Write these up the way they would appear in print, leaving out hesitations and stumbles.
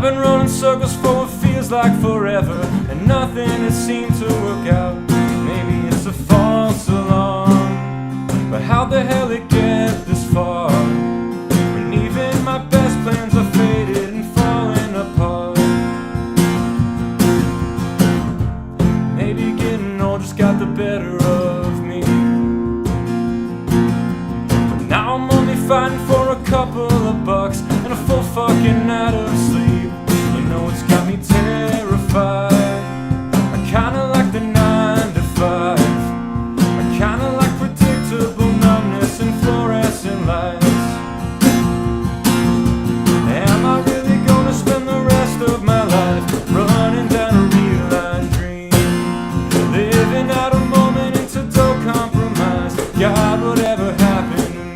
been running circles for what feels like forever, and nothing has seemed to work out. Maybe it's a false alarm, but how the hell it get this far? When even my best plans are faded and falling apart. Maybe getting old just got the better of me, but now I'm only fighting for a couple of bucks and a full fucking night of sleep. You know it's got me terrified. I kinda like the 9 to 5. I kinda like predictable numbness and fluorescent lights. Am I really gonna spend the rest of my life running down a real-line dream, living out a moment into total compromise? God, whatever happened to me?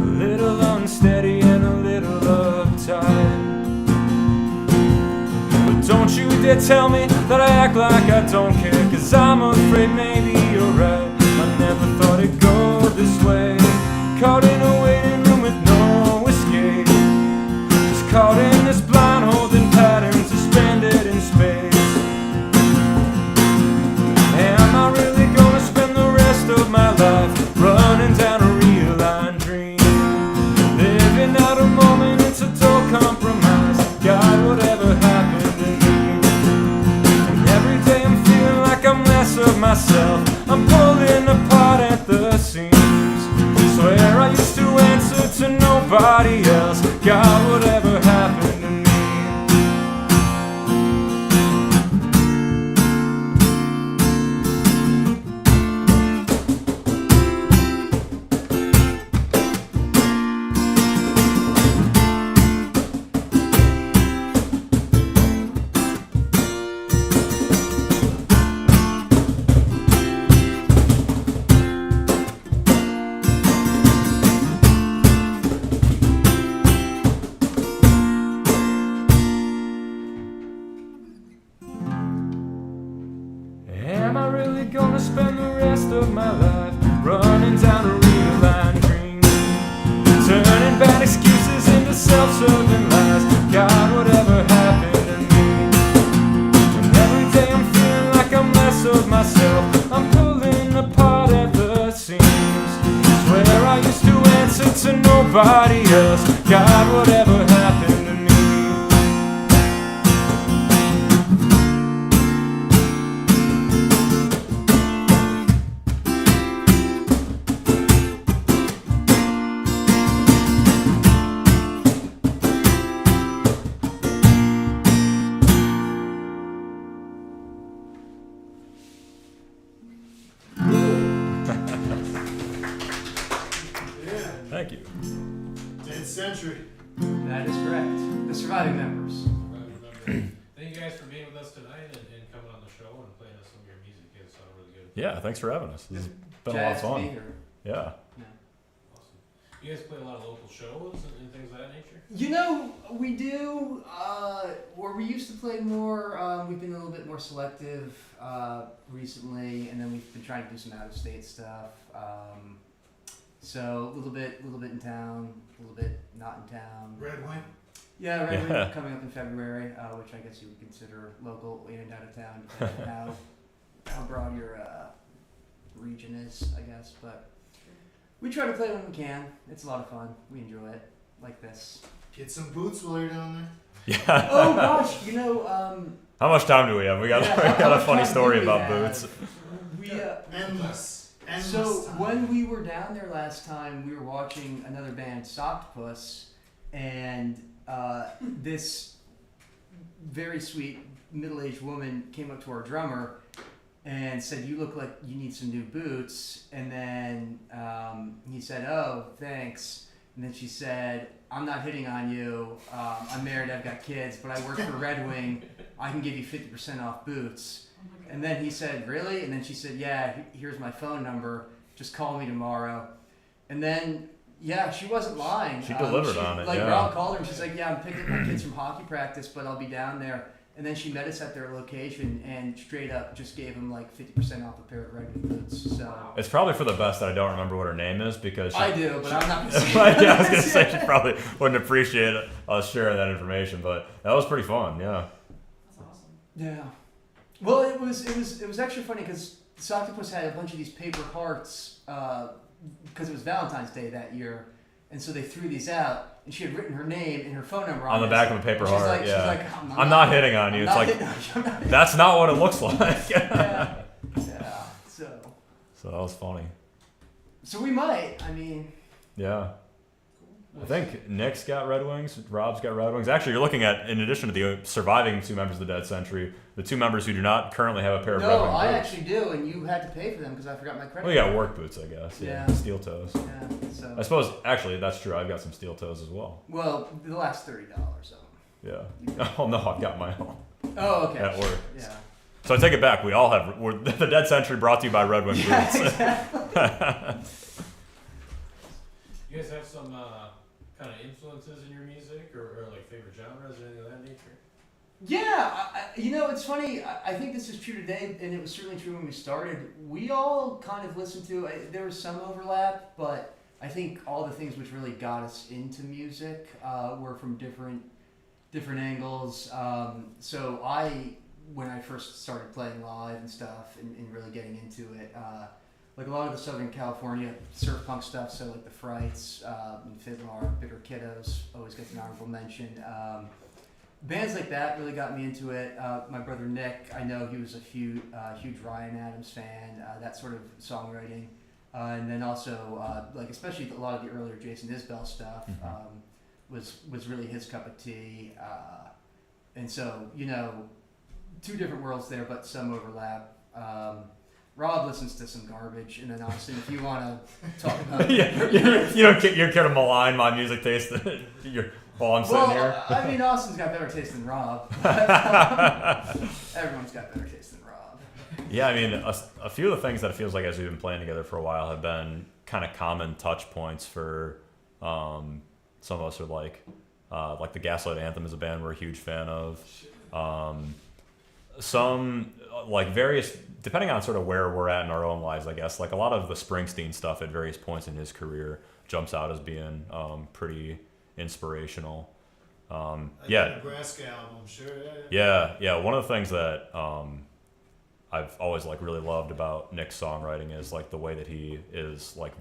A little unsteady and a little uptight. But don't you dare tell me that I act like I don't care, 'cause I'm afraid maybe you're right. I never thought it'd go this way, caught in a waiting room with no escape, just caught in this blind holding pattern suspended in space. Am I really gonna spend the rest of my life running down a real-line dream, living out a moment into total compromise? God, whatever happened to me? And every day I'm feeling like I'm less of myself. I'm pulling apart at the seams. Swear I used to answer to nobody else. God, whatever happened to me? Am I really gonna spend the rest of my life running down a real-line dream, turning bad excuses into self-serving lies? God, whatever happened to me? And every day I'm feeling like I'm less of myself. I'm pulling apart at the seams. Swear I used to answer to nobody else. God, whatever happened to me? Thank you. 10th century. That is correct. The surviving members. Thank you guys for being with us tonight and coming on the show and playing us some of your music. It sounded really good. Yeah, thanks for having us. This has been a lot Jazz of to be fun. here. Yeah. Awesome. You guys play a lot of local shows and things of that nature? You know, we do, where we used to play more, we've been a little bit more selective recently, and then we've been trying to do some out-of-state stuff. So a little bit in town, a little bit not in town. Red Wing. Yeah, Red Yeah. Wing coming up in February, which I guess you would consider local and out of town, depending on how broad your region is, I guess. But we try to play when we can. It's a lot of fun. We enjoy it, like this. Get some boots while you're down there. Yeah. Oh gosh, you know, How much time do we have? We got a funny story about boots. We Endless. so time. when we were down there last time, we were watching another band, Sockpuss, and this very sweet middle-aged woman came up to our drummer and said, "You look like you need some new boots." And then he said, "Oh, thanks." And then she said, "I'm not hitting on you. I'm married. I've got kids, but I work for Red Wing. I can give you 50% off boots." And then he said, "Really?" And then she said, "Yeah, here's my phone number. Just call me tomorrow." And then, yeah, she wasn't lying. She delivered on it, Like, yeah. Rob called her and she's like, "Yeah, I'm picking up my kids from hockey practice, but I'll be down there." And then she met us at their location and straight up just gave them like 50% off a pair of Red Wing boots. So It's probably for the best that I don't remember what her name is because I do, but I'm not gonna say yeah, I was gonna say she probably wouldn't appreciate us sharing that information, but that was pretty fun. Yeah. That's awesome. Yeah. Well, it was actually funny because Octopus had a bunch of these paper hearts because it was Valentine's Day that year, and so they threw these out. And she had written her name and her phone number On the back of a paper heart. Like, yeah. She's like, I'm not hitting on you. It's like that's not what it looks like. Yeah. So that was funny. So we might. I mean. Yeah. I think Nick's got Red Wings, Rob's got Red Wings. Actually, you're looking at, in addition to the surviving 2 members of the Dead Century, the 2 members who do not currently have a pair of Red Wing No, boots. I actually do, and you had to pay for them because I forgot my credit. Well, you got work boots, I guess. Yeah. Steel toes. Yeah. So. I suppose, actually, that's true. I've got some steel toes as well. Well, the last $30 so. Yeah. Oh, no, I've got my own. Oh, okay. At work. Yeah. So I take it back. We all have, the Dead Century brought to you by Red Wing boots. Exactly. You guys have some kind of influences in your music, or like favorite genres or anything of that nature? Yeah, it's funny. I think this is true today, and it was certainly true when we started. We all kind of listened to. There was some overlap, but I think all the things which really got us into music were from different angles. So when I first started playing live and stuff, and really getting into it, like a lot of the Southern California surf punk stuff. So like the Frights, and Fiddler, Bitter Kiddos always gets an honorable mention. Bands like that really got me into it. My brother Nick, I know he was a huge Ryan Adams fan, that sort of songwriting. And then also, like especially a lot of the earlier Jason Isbell stuff was really his cup of tea. And so, 2 different worlds there, but some overlap. Rob listens to some garbage, and then Austin, if you want to talk about You're care to malign my music taste while I'm sitting here. I mean, Austin's got better taste than Rob. Everyone's got better taste than Rob. Yeah, I mean, a few of the things that it feels like as we've been playing together for a while have been kind of common touch points for some of us. Are like the Gaslight Anthem is a band we're a huge fan of. Some like various, depending on sort of where we're at in our own lives, I guess. Like a lot of the Springsteen stuff at various points in his career jumps out as being pretty inspirational. Yeah. Nebraska album, sure. Yeah. One of the things that I've always like really loved about Nick's songwriting is like the way that he is like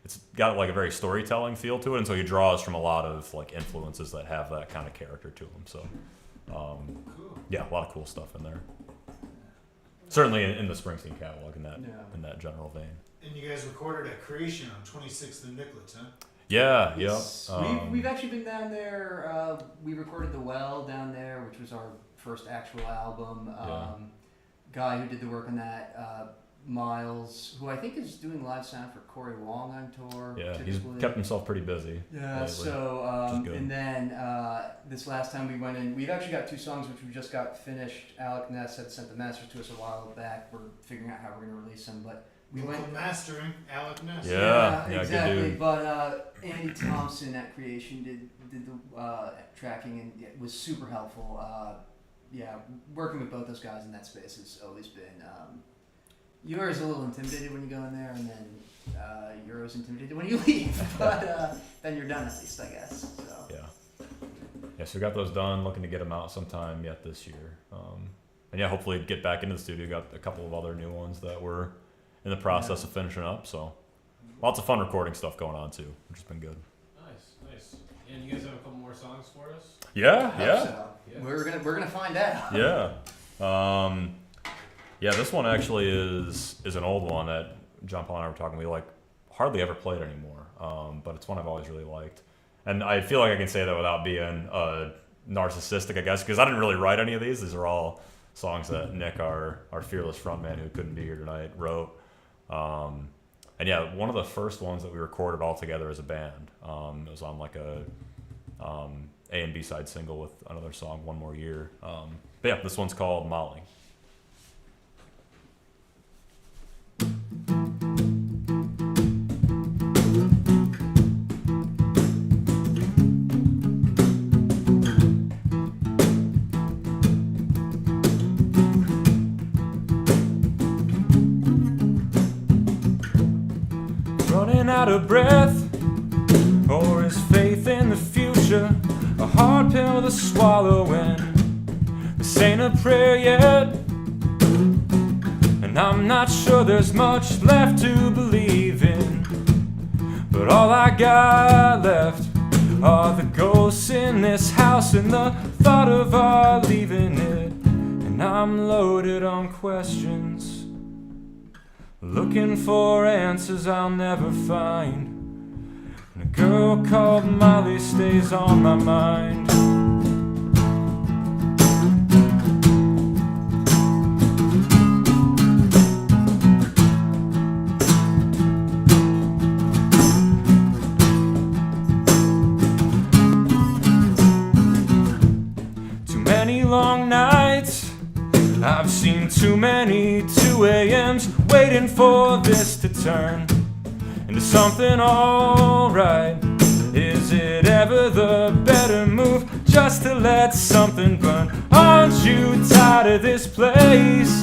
it's got like a very storytelling feel to it, and so he draws from a lot of like influences that have that kind of character to them. So, Cool. yeah, a lot of cool stuff in there. Certainly in the Springsteen catalog in that general vein. And you guys recorded at Creation on 26th and Nicollet, huh? Yeah, Yes. yep. We've actually been down there. We recorded The Well down there, which was our first actual album. Guy who did the work on that, Miles, who I think is doing live sound for Corey Wong on tour. Yeah, typically. he's kept himself pretty busy. Yeah, lately. so, good. and then this last time we went in, we've actually got 2 songs which we just got finished. Alec Ness had sent the masters to us a while back. We're figuring out how we're going to release them, but we Local went. Mastering, Alec Ness. Yeah, exactly. good dude. But Andy Thompson at Creation did the tracking and it was super helpful. Working with both those guys in that space has always been. You're always a little intimidated when you go in there, and then you're always intimidated when you leave. But then you're done at least, I guess. So. Yeah, so we got those done. Looking to get them out sometime yet this year. And yeah, hopefully get back into the studio. Got a couple of other new ones that we're in the process of finishing up. So lots of fun recording stuff going on too, which has been good. Nice. And you guys have a couple more songs for us? Yeah. So. Yeah. We're gonna find out. Yeah. Yeah, this one actually is an old one that John Paul and I were talking. We like hardly ever played anymore, but it's one I've always really liked, and I feel like I can say that without being narcissistic, I guess, because I didn't really write any of these. These are all songs that Nick, our fearless frontman who couldn't be here tonight, wrote. And yeah, one of the first ones that we recorded all together as a band. It was on like a A and B side single with another song, One More Year. But yeah, this one's called Molly. running out of breath, or is faith in the future a hard pill to swallow when this ain't a prayer yet? And I'm not sure there's much left to believe in, but all I got left are the ghosts in this house and the thought of our leaving it. And I'm loaded on questions, looking for answers I'll never find. And a girl called Molly stays on my mind. Long nights, I've seen too many 2 a.m.s waiting for this to turn into something alright. Is it ever the better move just to let something burn? Aren't you tired of this place?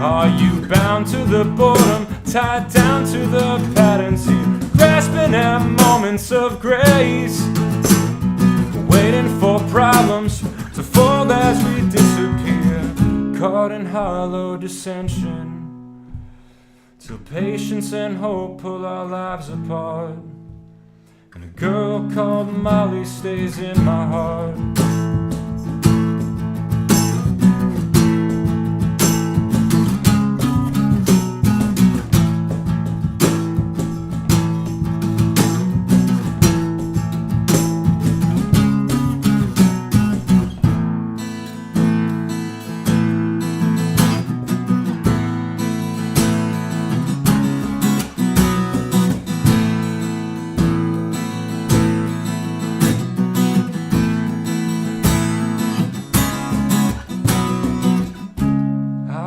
Are you bound to the boredom, tied down to the patterns here, grasping at moments of grace, waiting for problems to fall as we disappear, caught in hollow dissension, till patience and hope pull our lives apart. And a girl called Molly stays in my heart.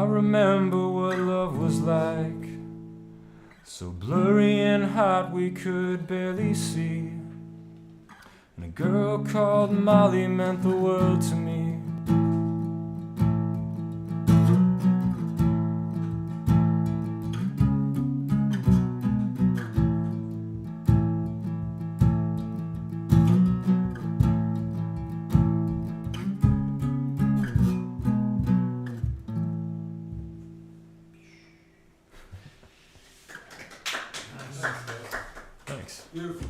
Remember what love was like, so blurry and hot we could barely see. And a girl called Molly meant the world to me. Thanks. Beautiful.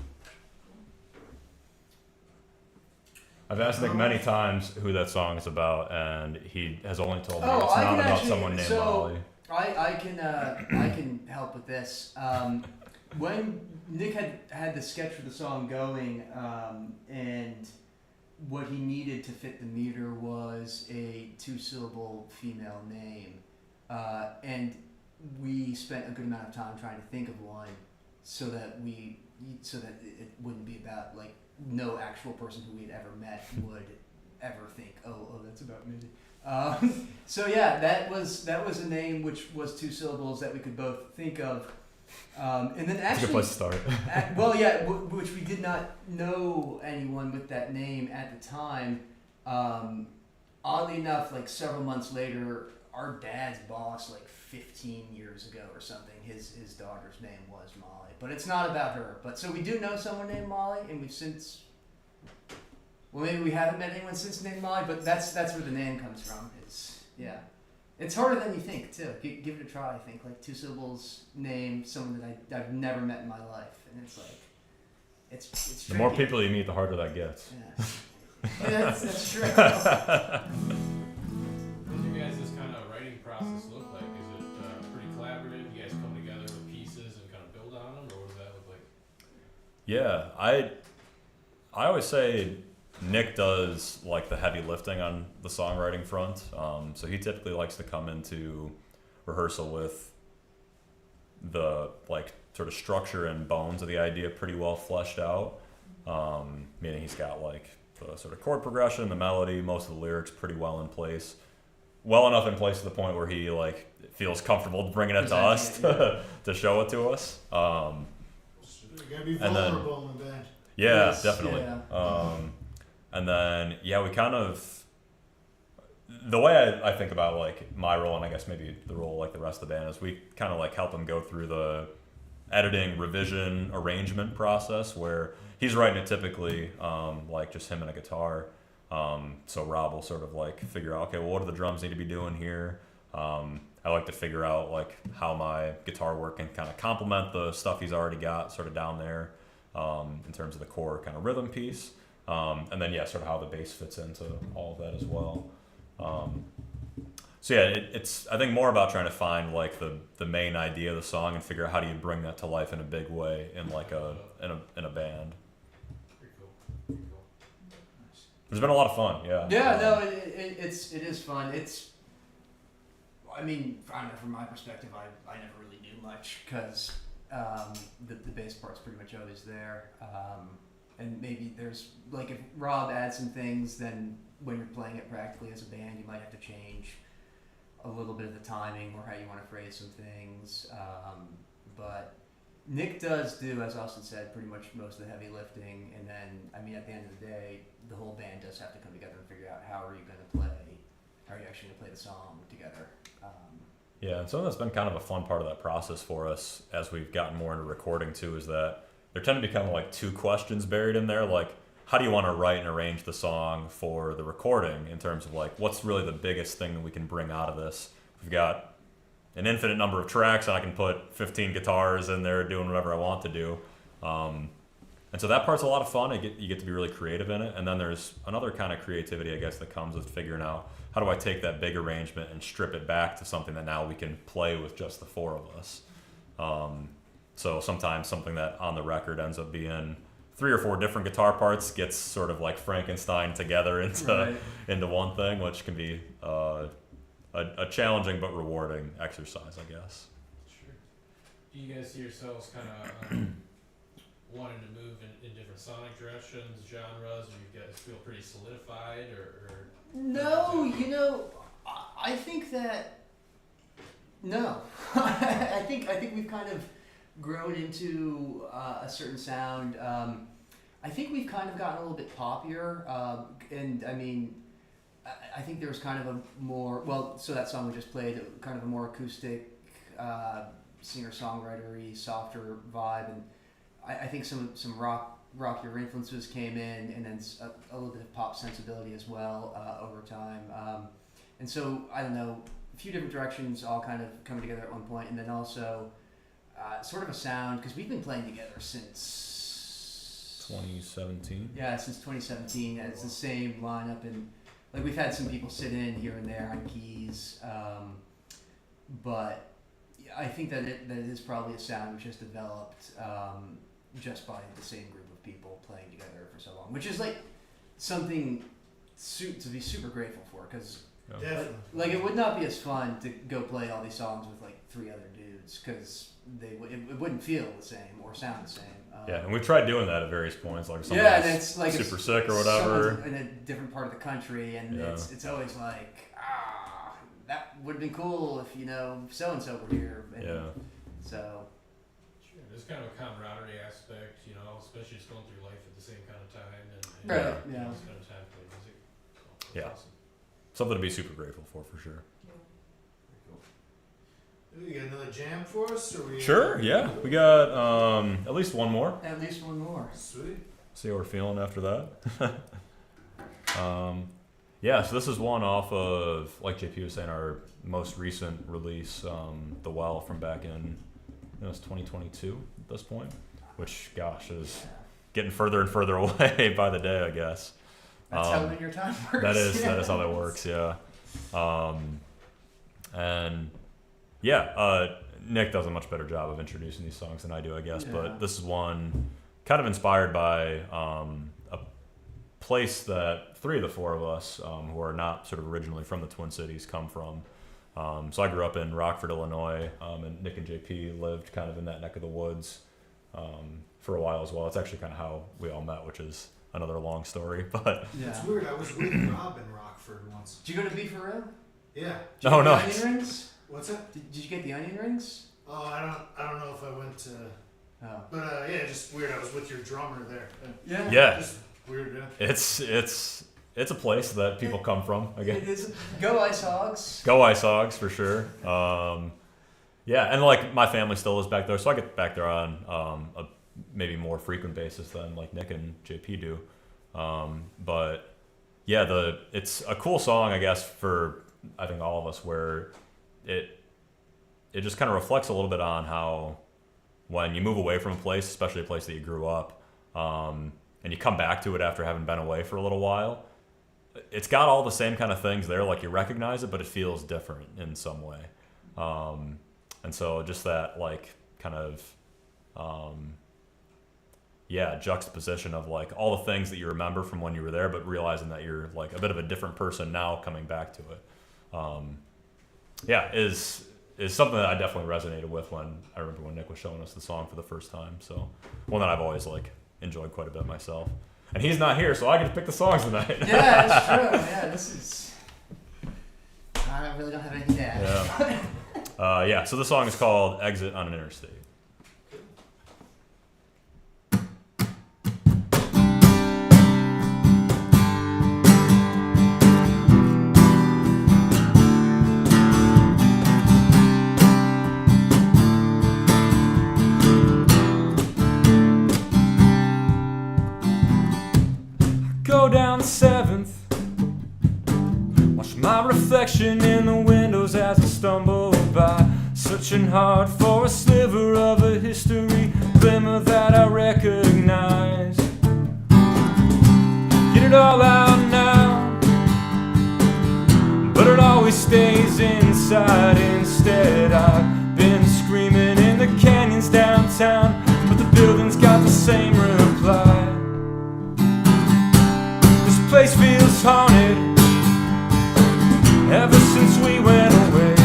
I've asked Nick many times who that song is about, and he has only told me Oh, it's I not can about actually- someone named so- Molly. I can help with this. When Nick had the sketch for the song going, and what he needed to fit the meter was a 2-syllable female name, and we spent a good amount of time trying to think of one so that it wouldn't be about, like, no actual person who we had ever met would ever think, oh, that's about me. So yeah, that was a name which was 2 syllables that we could both think of, and then It's a actually, good place to start. well, yeah, which we did not know anyone with that name at the time. Oddly enough, like several months later, our dad's boss, like 15 years ago or something, his daughter's name was Molly, but it's not about her. But so we do know someone named Molly, and we've since. Well, maybe we haven't met anyone since named Molly, but that's where the name comes from. It's harder than you think too. Give it a try. I think like 2 syllables name someone that I've never met in my life, and it's like it's. The more tricky. people you meet, the harder that gets. Yeah, that's true. What does you guys' kind of writing process look like? Is it pretty collaborative? You guys come together with pieces and kind of build on them, or what does that look like? Yeah, I always say Nick does like the heavy lifting on the songwriting front. So he typically likes to come into rehearsal with the like sort of structure and bones of the idea pretty well fleshed out. Meaning he's got like the sort of chord progression, the melody, most of the lyrics pretty well in place. Well enough in place to the point where he like feels comfortable bringing it to us to show it to us. You gotta be And then- vulnerable in the band. Yeah, Yes, definitely. yeah. And then, yeah, we kind of, the way I think about like my role and I guess maybe the role like the rest of the band is we kind of like help him go through the editing, revision, arrangement process where he's writing it typically like just him and a guitar. So Rob will sort of like figure out, okay, well, what do the drums need to be doing here? I like to figure out like how my guitar work can kind of complement the stuff he's already got sort of down there in terms of the core kind of rhythm piece. And then, yeah, sort of how the bass fits into all of that as well. So yeah, it's I think more about trying to find like the main idea of the song and figure out how do you bring that to life in a big way in like in a band. Pretty cool. Pretty cool. It's been a lot of fun, yeah. Yeah, no, it is fun. I mean, I don't know, from my perspective, I never really knew much because the bass part's pretty much always there. And maybe there's, like, if Rob adds some things, then when you're playing it practically as a band, you might have to change a little bit of the timing or how you want to phrase some things. But Nick does do, as Austin said, pretty much most of the heavy lifting. And then, I mean, at the end of the day, the whole band does have to come together and figure out how are you going to play, how are you actually going to play the song together. Yeah, and something that's been kind of a fun part of that process for us as we've gotten more into recording too is that there tend to be kind of like two questions buried in there. Like, how do you want to write and arrange the song for the recording in terms of like, what's really the biggest thing that we can bring out of this? We've got an infinite number of tracks and I can put 15 guitars in there doing whatever I want to do. And so that part's a lot of fun. You get to be really creative in it. And then there's another kind of creativity, I guess, that comes with figuring out how do I take that big arrangement and strip it back to something that now we can play with just the four of us. So sometimes something that on the record ends up being 3 or 4 different guitar parts gets sort of like Frankenstein together into one thing, which can be a challenging but rewarding exercise, I guess. Sure. Do you guys see yourselves kind of wanting to move in different sonic directions, genres, or you guys feel pretty solidified, or? No, you know, I think that no, I think we've kind of grown into a certain sound. I think we've kind of gotten a little bit poppier, and I mean, I think there was kind of a more so that song we just played, kind of a more acoustic, singer-songwriter-y, softer vibe, and I think some rockier influences came in, and then a little bit of pop sensibility as well over time. And so, I don't know, a few different directions all kind of coming together at one point, and then also sort of a sound, because we've been playing together since 2017. Yeah, since 2017. And it's the same lineup, and like we've had some people sit in here and there on keys, but I think that it is probably a sound which has developed just by the same group of people playing together for so long, which is like something to be super grateful for, because like it would not be as fun to go play all these songs with like 3 other dudes, because it wouldn't feel the same or sound the same. Yeah, and we've tried doing that at various points, like and it's like super sick or whatever in a different part of the country, and it's always like that would have been cool if so and so were here. And so. Sure, there's kind of a camaraderie aspect, especially just going through life at the same kind of time, and right, just kind of time to play music. So Yeah. awesome. Something to be super grateful for sure. Very cool. You got another jam for us? Or we Sure, yeah. We got at least one more. At least one more. Sweet. See how we're feeling after that. Yeah, so this is one off of, like JP was saying, our most recent release, The Well, from back in, it's 2022 at this point, which, gosh, is getting further and further away by the day, I guess. That's how linear time works. That is how that works, yeah. And yeah, Nick does a much better job of introducing these songs than I do, I guess. Yeah. But this is one kind of inspired by a place that 3 of the 4 of us, who are not sort of originally from the Twin Cities, come from. So I grew up in Rockford, Illinois, and Nick and JP lived kind of in that neck of the woods for a while as well. It's actually kind of how we all met, which is another long story. But It's weird. I was with Rob in Rockford once. Did you go to B for real? Yeah. Did you get the nice. onion rings? What's that? Did you get the onion rings? Oh, I don't know if I went to. Oh. But yeah, just weird. I was with your drummer there. yeah, Just weird. Yeah. it's a place that people come from, I guess. It is. Go Ice Hogs. Go Ice Hogs for sure. yeah, and like my family still lives back there, so I get back there on a maybe more frequent basis than like Nick and JP do. But yeah, it's a cool song, I guess, for I think all of us, where it just kind of reflects a little bit on how when you move away from a place, especially a place that you grew up, and you come back to it after having been away for a little while, it's got all the same kind of things there. Like you recognize it, but it feels different in some way. And so just that like kind of juxtaposition of like all the things that you remember from when you were there, but realizing that you're like a bit of a different person now coming back to it. Is something that I definitely resonated with when I remember when Nick was showing us the song for the first time. So one that I've always like enjoyed quite a bit myself. And he's not here, so I get to pick the songs tonight. Yeah, that's true. Yeah, this is. I really don't have anything to add. Yeah. So the song is called "Exit on an Interstate." Go down 7th, watch my reflection in the windows as I stumble by, searching hard for a sliver of a history, glimmer that I recognize. Get it all out now, but it always stays inside. Instead, I've been screaming in the canyons downtown, but the buildings got the same reply. Place feels haunted ever since we went away.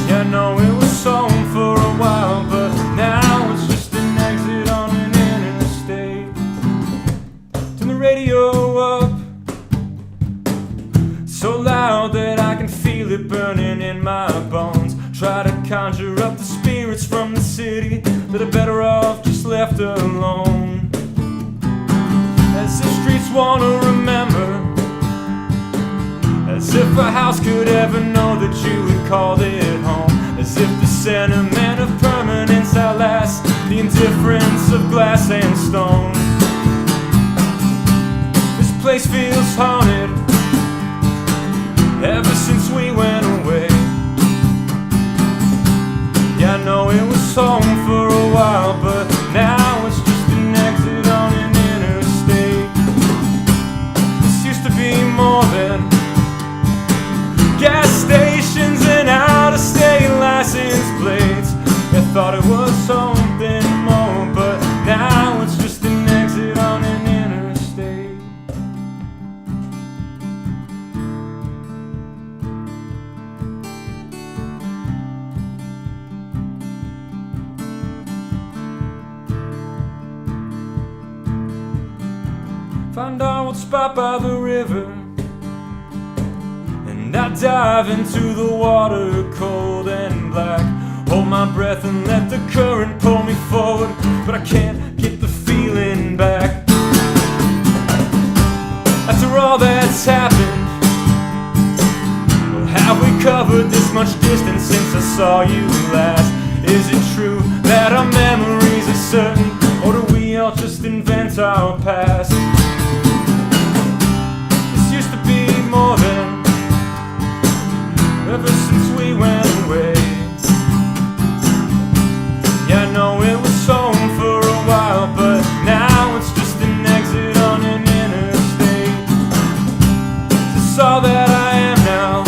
Yeah, I know it was home for a while, but now it's just an exit on an interstate. Turn the radio up so loud that I can feel it burning in my bones. Try to conjure up the spirits from the city that are better off just left alone. As if streets wanna remember, as if a house could ever know that you had called it home, as if the sentiment of permanence outlasts the indifference of glass and stone. This place feels haunted ever since we went away. Yeah, I know it was home for a while, but now it's just an exit on an more than gas stations and out-of-state license plates. I thought it was something more, but now it's just an exit on an interstate. Find our old spot by the river, and I dive into the water cold and black. Hold my breath and let the current pull me forward, but I can't get the feeling back. After all that's happened, well, have we covered this much distance since I saw you last? Is it true that our memories are certain, or do we all just invent our past? This used to be more than ever since we went away. Yeah, I know it was home for a while, but now it's just an exit on an interstate. This is all that I am now,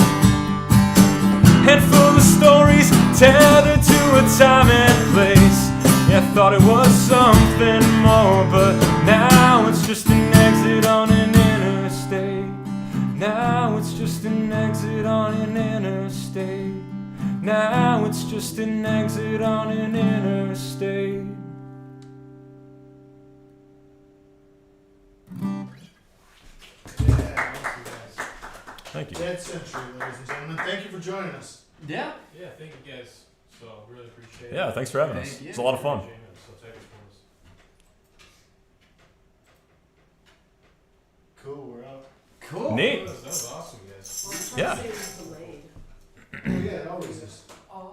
and full of stories tethered to a time and place. Yeah, I thought it was something more, but now it's just an exit on an interstate. Now it's just an exit on an interstate. Now it's just an exit on an interstate. Thank you. Dead Century, ladies and gentlemen. Thank you for joining us. Yeah. Yeah, thank you guys. So really appreciate it. Yeah, thanks for having us. Thank you. It's a lot of fun. Appreciate it. So take it from us. Cool, we're out. Cool. Neat. That was awesome, guys. Yeah. Say it was delayed. Well, yeah, it always is.